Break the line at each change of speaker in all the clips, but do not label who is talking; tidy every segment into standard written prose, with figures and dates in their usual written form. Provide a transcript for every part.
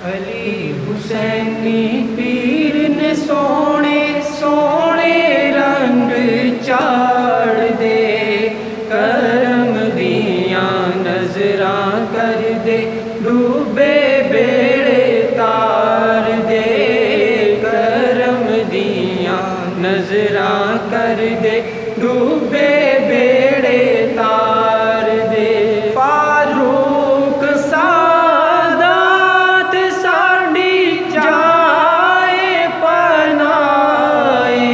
अली हुसैनी पीर ने सोने सोने रंग चाड़ दे, करम दिया नजरां कर दे, डूबे बेड़े तार दे, करम दिया नजरां कर दे, डूबे बेड़े तार दे। फारूक सादात साड़ी जाए पनाए,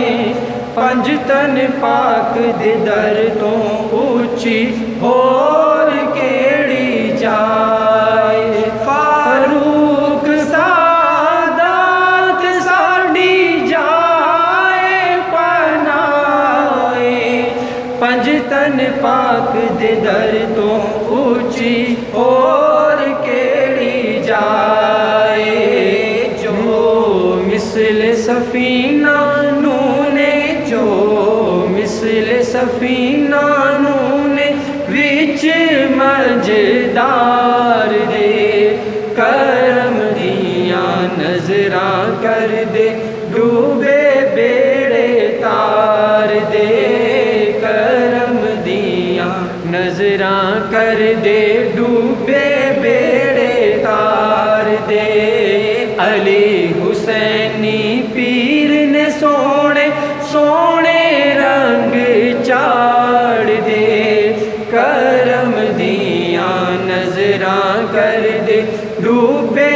पंज तन पाक दे दर तो ऊंची होर केड़ी जाए। फारूक सादात साड़ी जाए पनाए, पंज तन पाक दे दर तो ऊंची और केड़ी जाए। जो मिसल सफीना नूने, जो मिसल सफीना नूने विच मझदार दे, करम दिया नजरां कर दे, डूबे बेड़े तार दे, करम दिया नजरां कर दे, डूबे बेड़े तार दे। अली हुसैनी पीर ने सोने सोने रंग चाड़ दे, करम दिया नजरां कर दे, डूबे